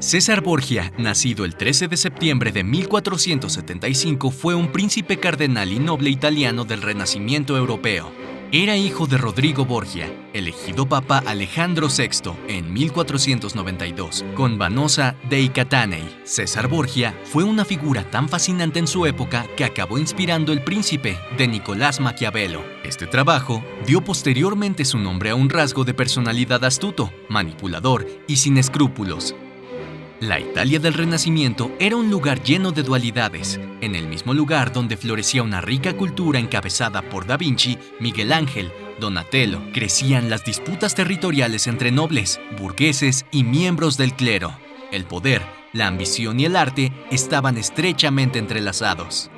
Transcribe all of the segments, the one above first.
César Borgia, nacido el 13 de septiembre de 1475, fue un príncipe cardenal y noble italiano del Renacimiento europeo. Era hijo de Rodrigo Borgia, elegido papa Alejandro VI en 1492, con Vanosa dei Catanei. César Borgia fue una figura tan fascinante en su época que acabó inspirando El Príncipe de Nicolás Maquiavelo. Este trabajo dio posteriormente su nombre a un rasgo de personalidad astuto, manipulador y sin escrúpulos. La Italia del Renacimiento era un lugar lleno de dualidades, en el mismo lugar donde florecía una rica cultura encabezada por Da Vinci, Miguel Ángel, Donatello. Crecían las disputas territoriales entre nobles, burgueses y miembros del clero. El poder, la ambición y el arte estaban estrechamente entrelazados.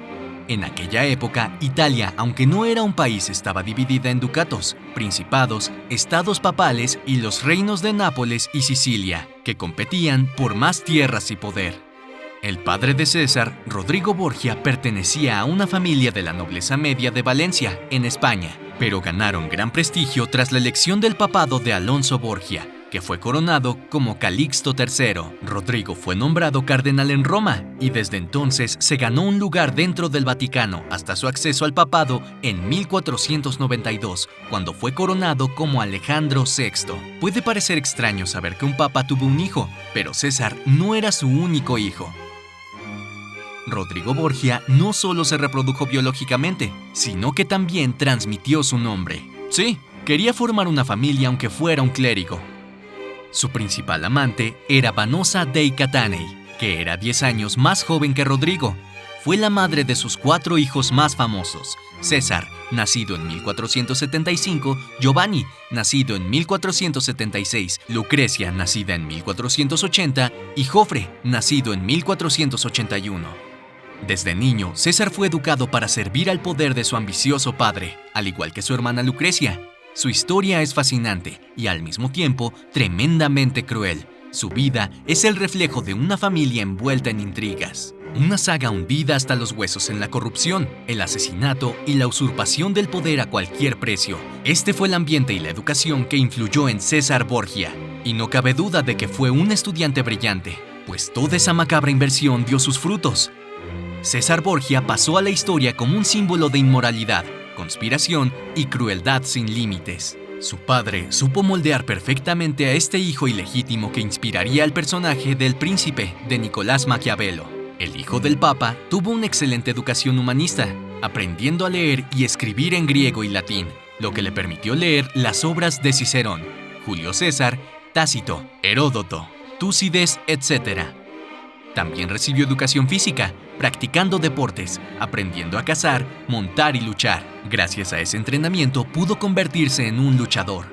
En aquella época, Italia, aunque no era un país, estaba dividida en ducados, principados, estados papales y los reinos de Nápoles y Sicilia, que competían por más tierras y poder. El padre de César, Rodrigo Borgia, pertenecía a una familia de la nobleza media de Valencia, en España, pero ganaron gran prestigio tras la elección del papado de Alonso Borgia, que fue coronado como Calixto III. Rodrigo fue nombrado cardenal en Roma y desde entonces se ganó un lugar dentro del Vaticano hasta su acceso al papado en 1492, cuando fue coronado como Alejandro VI. Puede parecer extraño saber que un papa tuvo un hijo, pero César no era su único hijo. Rodrigo Borgia no solo se reprodujo biológicamente, sino que también transmitió su nombre. Sí, quería formar una familia aunque fuera un clérigo. Su principal amante era Vanosa dei Catanei, que era 10 años más joven que Rodrigo. Fue la madre de sus 4 hijos más famosos: César, nacido en 1475, Giovanni, nacido en 1476, Lucrecia, nacida en 1480, y Jofre, nacido en 1481. Desde niño, César fue educado para servir al poder de su ambicioso padre, al igual que su hermana Lucrecia. Su historia es fascinante y al mismo tiempo tremendamente cruel. Su vida es el reflejo de una familia envuelta en intrigas. Una saga hundida hasta los huesos en la corrupción, el asesinato y la usurpación del poder a cualquier precio. Este fue el ambiente y la educación que influyó en César Borgia. Y no cabe duda de que fue un estudiante brillante, pues toda esa macabra inversión dio sus frutos. César Borgia pasó a la historia como un símbolo de inmoralidad, conspiración y crueldad sin límites. Su padre supo moldear perfectamente a este hijo ilegítimo que inspiraría al personaje del Príncipe de Nicolás Maquiavelo. El hijo del Papa tuvo una excelente educación humanista, aprendiendo a leer y escribir en griego y latín, lo que le permitió leer las obras de Cicerón, Julio César, Tácito, Heródoto, Túcides, etc. También recibió educación física, practicando deportes, aprendiendo a cazar, montar y luchar. Gracias a ese entrenamiento pudo convertirse en un luchador.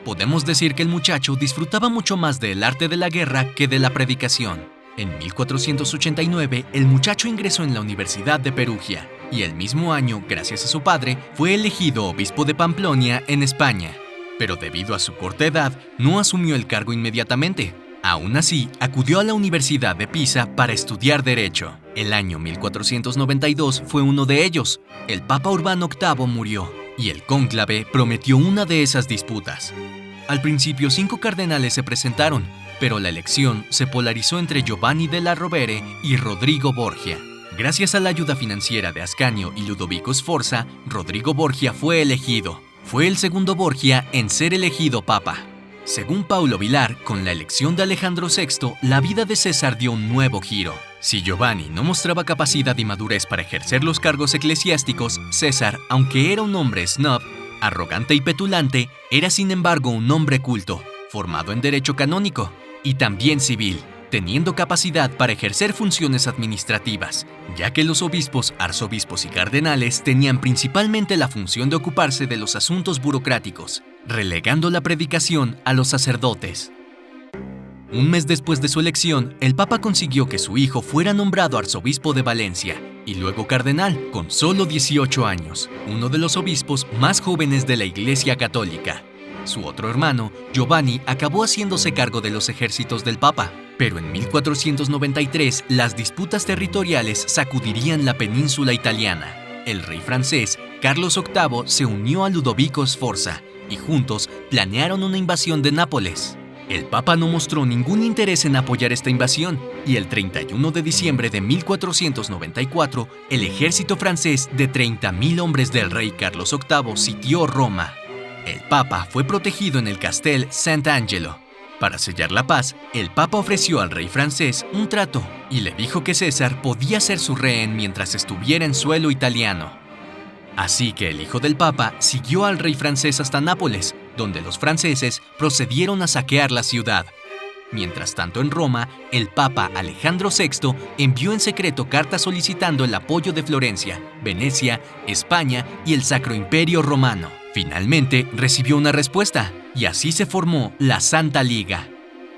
Podemos decir que el muchacho disfrutaba mucho más del arte de la guerra que de la predicación. En 1489, el muchacho ingresó en la Universidad de Perugia y el mismo año, gracias a su padre, fue elegido obispo de Pamplona en España. Pero debido a su corta edad, no asumió el cargo inmediatamente. Aún así, acudió a la Universidad de Pisa para estudiar Derecho. El año 1492 fue uno de ellos. El Papa Urbano VIII murió, y el cónclave prometió una de esas disputas. Al principio 5 cardenales se presentaron, pero la elección se polarizó entre Giovanni della Rovere y Rodrigo Borgia. Gracias a la ayuda financiera de Ascanio y Ludovico Sforza, Rodrigo Borgia fue elegido. Fue el segundo Borgia en ser elegido papa. Según Paulo Vilar, con la elección de Alejandro VI, la vida de César dio un nuevo giro. Si Giovanni no mostraba capacidad y madurez para ejercer los cargos eclesiásticos, César, aunque era un hombre snob, arrogante y petulante, era sin embargo un hombre culto, formado en derecho canónico y también civil, teniendo capacidad para ejercer funciones administrativas, ya que los obispos, arzobispos y cardenales tenían principalmente la función de ocuparse de los asuntos burocráticos, relegando la predicación a los sacerdotes. Un mes después de su elección, el Papa consiguió que su hijo fuera nombrado arzobispo de Valencia y luego cardenal, con solo 18 años, uno de los obispos más jóvenes de la Iglesia Católica. Su otro hermano, Giovanni, acabó haciéndose cargo de los ejércitos del Papa, pero en 1493 las disputas territoriales sacudirían la península italiana. El rey francés, Carlos VIII, se unió a Ludovico Sforza y juntos planearon una invasión de Nápoles. El Papa no mostró ningún interés en apoyar esta invasión, y el 31 de diciembre de 1494, el ejército francés de 30.000 hombres del rey Carlos VIII sitió Roma. El Papa fue protegido en el Castel Sant'Angelo. Para sellar la paz, el Papa ofreció al rey francés un trato y le dijo que César podía ser su rehén mientras estuviera en suelo italiano. Así que el hijo del Papa siguió al rey francés hasta Nápoles, donde los franceses procedieron a saquear la ciudad. Mientras tanto, en Roma, el Papa Alejandro VI envió en secreto cartas solicitando el apoyo de Florencia, Venecia, España y el Sacro Imperio Romano. Finalmente, recibió una respuesta, y así se formó la Santa Liga,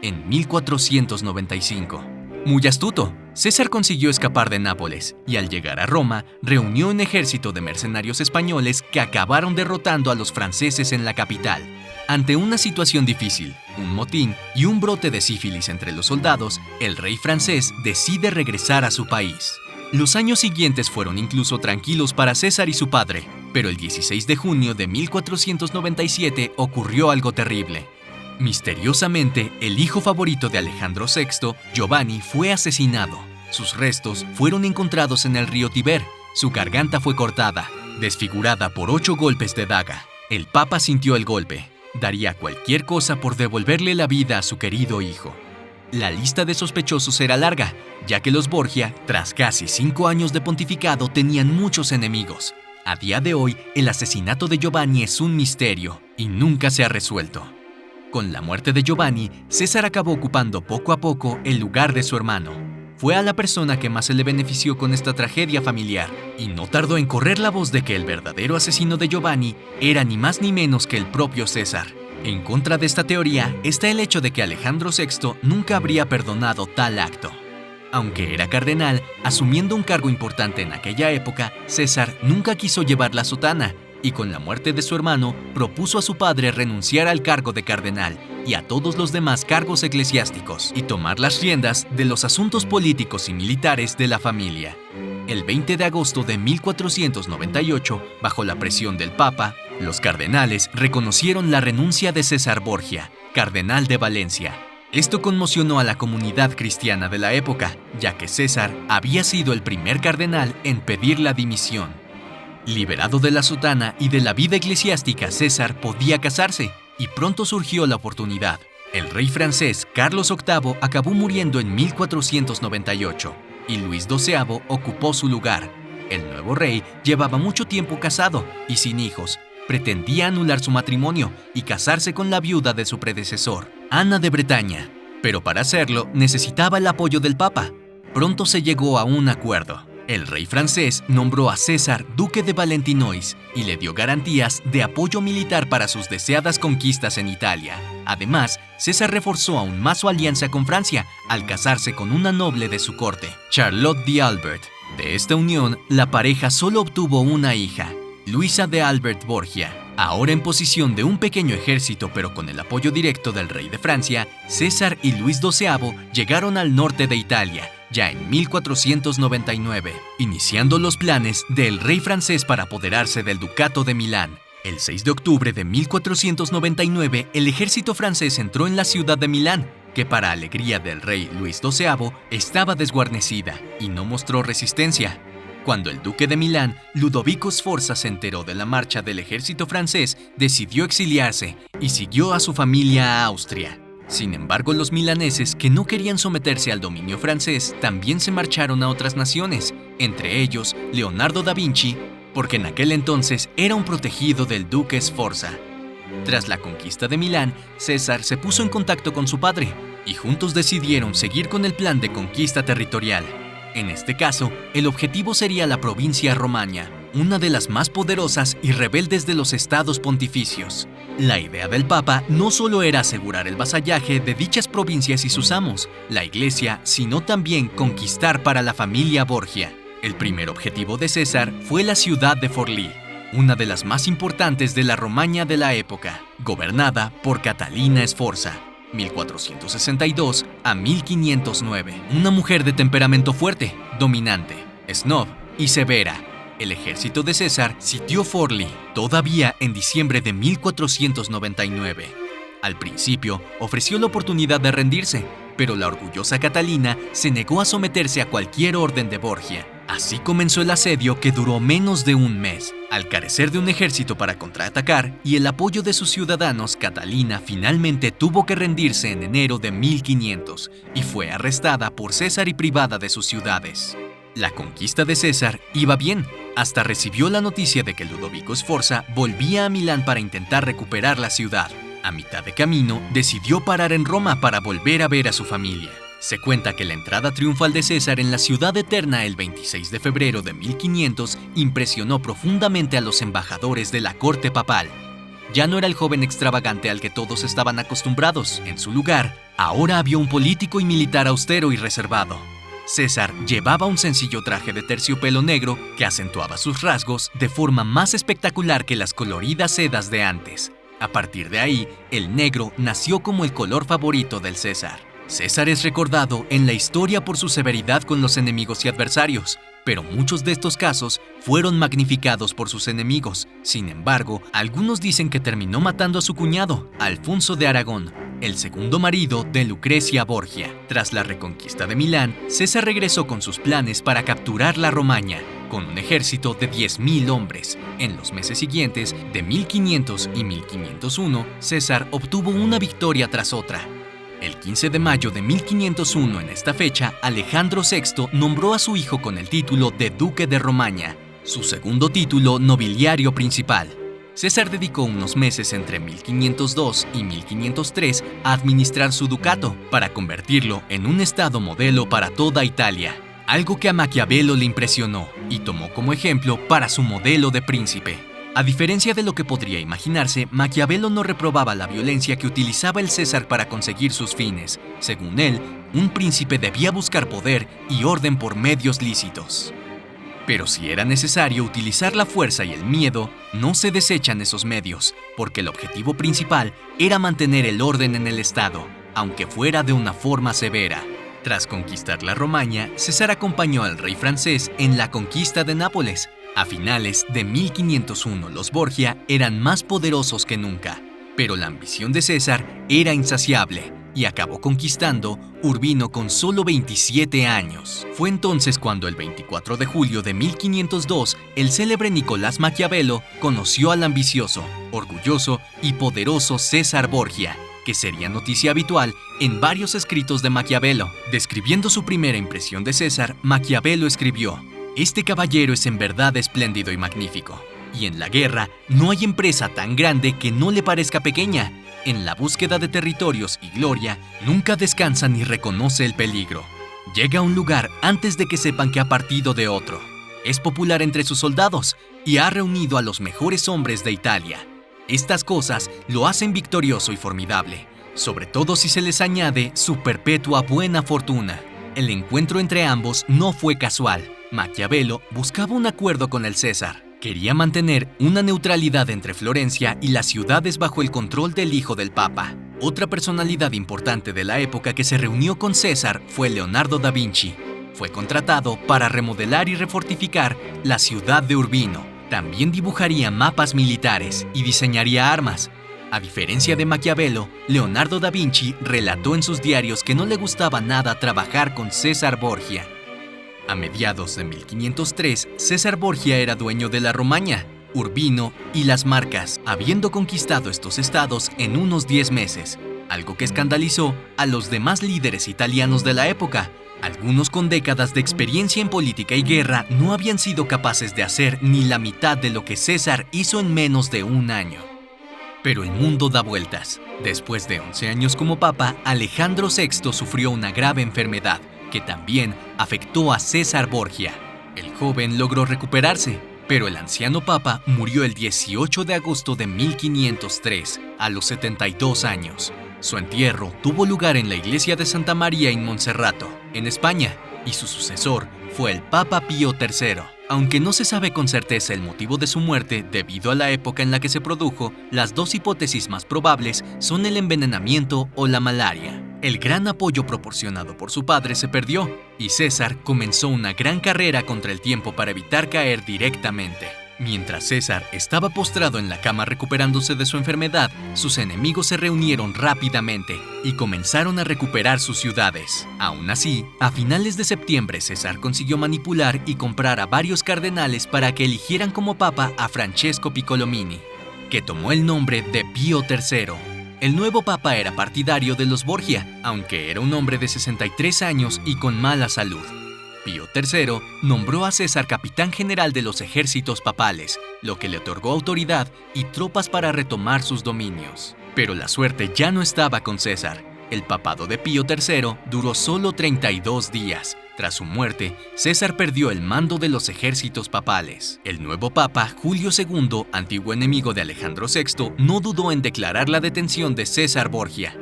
en 1495. Muy astuto, César consiguió escapar de Nápoles, y al llegar a Roma, reunió un ejército de mercenarios españoles que acabaron derrotando a los franceses en la capital. Ante una situación difícil, un motín y un brote de sífilis entre los soldados, el rey francés decide regresar a su país. Los años siguientes fueron incluso tranquilos para César y su padre, pero el 16 de junio de 1497 ocurrió algo terrible. Misteriosamente, el hijo favorito de Alejandro VI, Giovanni, fue asesinado. Sus restos fueron encontrados en el río Tíber. Su garganta fue cortada, desfigurada por 8 golpes de daga. El Papa sintió el golpe. Daría cualquier cosa por devolverle la vida a su querido hijo. La lista de sospechosos era larga, ya que los Borgia, tras casi 5 años de pontificado, tenían muchos enemigos. A día de hoy, el asesinato de Giovanni es un misterio y nunca se ha resuelto. Con la muerte de Giovanni, César acabó ocupando poco a poco el lugar de su hermano. Fue a la persona que más se le benefició con esta tragedia familiar, y no tardó en correr la voz de que el verdadero asesino de Giovanni era ni más ni menos que el propio César. En contra de esta teoría está el hecho de que Alejandro VI nunca habría perdonado tal acto. Aunque era cardenal, asumiendo un cargo importante en aquella época, César nunca quiso llevar la sotana, y con la muerte de su hermano, propuso a su padre renunciar al cargo de cardenal y a todos los demás cargos eclesiásticos y tomar las riendas de los asuntos políticos y militares de la familia. El 20 de agosto de 1498, bajo la presión del Papa, los cardenales reconocieron la renuncia de César Borgia, cardenal de Valencia. Esto conmocionó a la comunidad cristiana de la época, ya que César había sido el primer cardenal en pedir la dimisión. Liberado de la sotana y de la vida eclesiástica, César podía casarse, y pronto surgió la oportunidad. El rey francés Carlos VIII acabó muriendo en 1498, y Luis XII ocupó su lugar. El nuevo rey llevaba mucho tiempo casado y sin hijos. Pretendía anular su matrimonio y casarse con la viuda de su predecesor, Ana de Bretaña. Pero para hacerlo necesitaba el apoyo del Papa. Pronto se llegó a un acuerdo. El rey francés nombró a César duque de Valentinois y le dio garantías de apoyo militar para sus deseadas conquistas en Italia. Además, César reforzó aún más su alianza con Francia al casarse con una noble de su corte, Charlotte d'Albert. De esta unión, la pareja solo obtuvo una hija, Luisa de Albert Borgia. Ahora en posición de un pequeño ejército pero con el apoyo directo del rey de Francia, César y Luis XII llegaron al norte de Italia, ya en 1499, iniciando los planes del rey francés para apoderarse del Ducado de Milán. El 6 de octubre de 1499, el ejército francés entró en la ciudad de Milán, que para alegría del rey Luis XII estaba desguarnecida y no mostró resistencia. Cuando el duque de Milán, Ludovico Sforza, se enteró de la marcha del ejército francés, decidió exiliarse y siguió a su familia a Austria. Sin embargo, los milaneses, que no querían someterse al dominio francés, también se marcharon a otras naciones, entre ellos Leonardo da Vinci, porque en aquel entonces era un protegido del duque Sforza. Tras la conquista de Milán, César se puso en contacto con su padre, y juntos decidieron seguir con el plan de conquista territorial. En este caso, el objetivo sería la provincia Romagna, una de las más poderosas y rebeldes de los estados pontificios. La idea del Papa no solo era asegurar el vasallaje de dichas provincias y sus amos, la Iglesia, sino también conquistar para la familia Borgia. El primer objetivo de César fue la ciudad de Forlì, una de las más importantes de la Romagna de la época, gobernada por Catalina Sforza, 1462 a 1509, una mujer de temperamento fuerte, dominante, snob y severa. El ejército de César sitió Forlì todavía en diciembre de 1499. Al principio, ofreció la oportunidad de rendirse, pero la orgullosa Catalina se negó a someterse a cualquier orden de Borgia. Así comenzó el asedio que duró menos de un mes. Al carecer de un ejército para contraatacar y el apoyo de sus ciudadanos, Catalina finalmente tuvo que rendirse en enero de 1500 y fue arrestada por César y privada de sus ciudades. La conquista de César iba bien, hasta recibió la noticia de que Ludovico Sforza volvía a Milán para intentar recuperar la ciudad. A mitad de camino, decidió parar en Roma para volver a ver a su familia. Se cuenta que la entrada triunfal de César en la ciudad eterna el 26 de febrero de 1500 impresionó profundamente a los embajadores de la corte papal. Ya no era el joven extravagante al que todos estaban acostumbrados. En su lugar, ahora había un político y militar austero y reservado. César llevaba un sencillo traje de terciopelo negro que acentuaba sus rasgos de forma más espectacular que las coloridas sedas de antes. A partir de ahí, el negro nació como el color favorito del César. César es recordado en la historia por su severidad con los enemigos y adversarios, pero muchos de estos casos fueron magnificados por sus enemigos. Sin embargo, algunos dicen que terminó matando a su cuñado, Alfonso de Aragón, el segundo marido de Lucrecia Borgia. Tras la reconquista de Milán, César regresó con sus planes para capturar la Romaña, con un ejército de 10.000 hombres. En los meses siguientes, de 1500 y 1501, César obtuvo una victoria tras otra. El 15 de mayo de 1501, en esta fecha, Alejandro VI nombró a su hijo con el título de Duque de Romaña, su segundo título nobiliario principal. César dedicó unos meses entre 1502 y 1503 a administrar su ducato para convertirlo en un estado modelo para toda Italia, algo que a Maquiavelo le impresionó y tomó como ejemplo para su modelo de príncipe. A diferencia de lo que podría imaginarse, Maquiavelo no reprobaba la violencia que utilizaba el César para conseguir sus fines. Según él, un príncipe debía buscar poder y orden por medios lícitos. Pero si era necesario utilizar la fuerza y el miedo, no se desechan esos medios, porque el objetivo principal era mantener el orden en el Estado, aunque fuera de una forma severa. Tras conquistar la Romaña, César acompañó al rey francés en la conquista de Nápoles. A finales de 1501, los Borgia eran más poderosos que nunca, pero la ambición de César era insaciable y acabó conquistando Urbino con solo 27 años. Fue entonces cuando el 24 de julio de 1502, el célebre Nicolás Maquiavelo conoció al ambicioso, orgulloso y poderoso César Borgia, que sería noticia habitual en varios escritos de Maquiavelo. Describiendo su primera impresión de César, Maquiavelo escribió: «Este caballero es en verdad espléndido y magnífico, y en la guerra no hay empresa tan grande que no le parezca pequeña. En la búsqueda de territorios y gloria, nunca descansa ni reconoce el peligro. Llega a un lugar antes de que sepan que ha partido de otro. Es popular entre sus soldados y ha reunido a los mejores hombres de Italia. Estas cosas lo hacen victorioso y formidable, sobre todo si se les añade su perpetua buena fortuna». El encuentro entre ambos no fue casual. Maquiavelo buscaba un acuerdo con el César. Quería mantener una neutralidad entre Florencia y las ciudades bajo el control del hijo del Papa. Otra personalidad importante de la época que se reunió con César fue Leonardo da Vinci. Fue contratado para remodelar y refortificar la ciudad de Urbino. También dibujaría mapas militares y diseñaría armas. A diferencia de Maquiavelo, Leonardo da Vinci relató en sus diarios que no le gustaba nada trabajar con César Borgia. A mediados de 1503, César Borgia era dueño de la Romaña, Urbino y las Marcas, habiendo conquistado estos estados en unos 10 meses, algo que escandalizó a los demás líderes italianos de la época. Algunos con décadas de experiencia en política y guerra no habían sido capaces de hacer ni la mitad de lo que César hizo en menos de un año. Pero el mundo da vueltas. Después de 11 años como papa, Alejandro VI sufrió una grave enfermedad que también afectó a César Borgia. El joven logró recuperarse, pero el anciano papa murió el 18 de agosto de 1503, a los 72 años. Su entierro tuvo lugar en la iglesia de Santa María in Monserrato, en España, y su sucesor fue el Papa Pío III. Aunque no se sabe con certeza el motivo de su muerte debido a la época en la que se produjo, las dos hipótesis más probables son el envenenamiento o la malaria. El gran apoyo proporcionado por su padre se perdió, y César comenzó una gran carrera contra el tiempo para evitar caer directamente. Mientras César estaba postrado en la cama recuperándose de su enfermedad, sus enemigos se reunieron rápidamente y comenzaron a recuperar sus ciudades. Aún así, a finales de septiembre César consiguió manipular y comprar a varios cardenales para que eligieran como papa a Francesco Piccolomini, que tomó el nombre de Pío III. El nuevo papa era partidario de los Borgia, aunque era un hombre de 63 años y con mala salud. Pío III nombró a César capitán general de los ejércitos papales, lo que le otorgó autoridad y tropas para retomar sus dominios. Pero la suerte ya no estaba con César. El papado de Pío III duró solo 32 días. Tras su muerte, César perdió el mando de los ejércitos papales. El nuevo papa, Julio II, antiguo enemigo de Alejandro VI, no dudó en declarar la detención de César Borgia.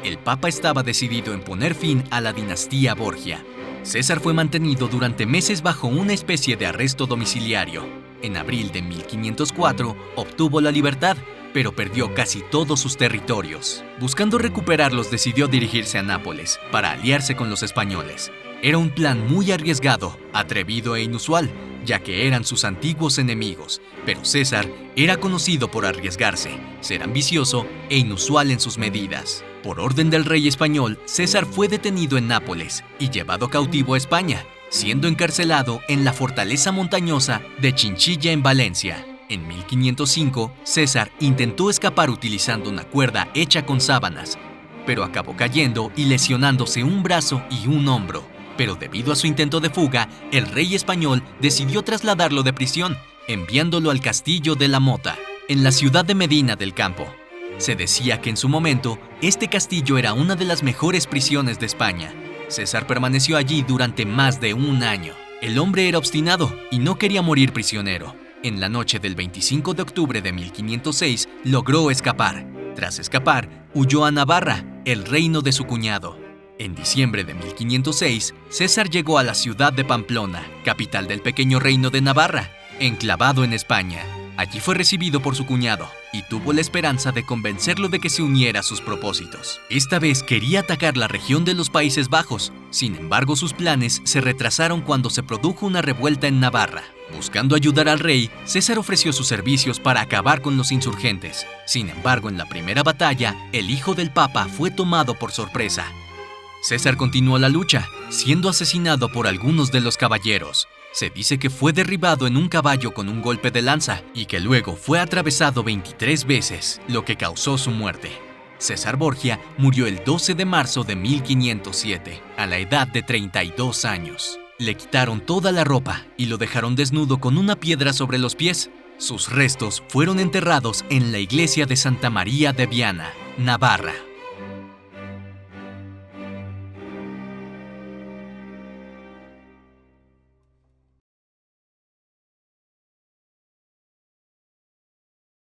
El papa estaba decidido en poner fin a la dinastía Borgia. César fue mantenido durante meses bajo una especie de arresto domiciliario. En abril de 1504 obtuvo la libertad, pero perdió casi todos sus territorios. Buscando recuperarlos, decidió dirigirse a Nápoles para aliarse con los españoles. Era un plan muy arriesgado, atrevido e inusual, ya que eran sus antiguos enemigos, pero César era conocido por arriesgarse, ser ambicioso e inusual en sus medidas. Por orden del rey español, César fue detenido en Nápoles y llevado cautivo a España, siendo encarcelado en la fortaleza montañosa de Chinchilla en Valencia. En 1505, César intentó escapar utilizando una cuerda hecha con sábanas, pero acabó cayendo y lesionándose un brazo y un hombro. Pero debido a su intento de fuga, el rey español decidió trasladarlo de prisión, enviándolo al castillo de la Mota, en la ciudad de Medina del Campo. Se decía que en su momento, este castillo era una de las mejores prisiones de España. César permaneció allí durante más de un año. El hombre era obstinado y no quería morir prisionero. En la noche del 25 de octubre de 1506, logró escapar. Tras escapar, huyó a Navarra, el reino de su cuñado. En diciembre de 1506, César llegó a la ciudad de Pamplona, capital del pequeño reino de Navarra, enclavado en España. Allí fue recibido por su cuñado y tuvo la esperanza de convencerlo de que se uniera a sus propósitos. Esta vez quería atacar la región de los Países Bajos. Sin embargo, sus planes se retrasaron cuando se produjo una revuelta en Navarra. Buscando ayudar al rey, César ofreció sus servicios para acabar con los insurgentes. Sin embargo, en la primera batalla, el hijo del papa fue tomado por sorpresa. César continuó la lucha, siendo asesinado por algunos de los caballeros. Se dice que fue derribado en un caballo con un golpe de lanza y que luego fue atravesado 23 veces, lo que causó su muerte. César Borgia murió el 12 de marzo de 1507, a la edad de 32 años. Le quitaron toda la ropa y lo dejaron desnudo con una piedra sobre los pies. Sus restos fueron enterrados en la iglesia de Santa María de Viana, Navarra.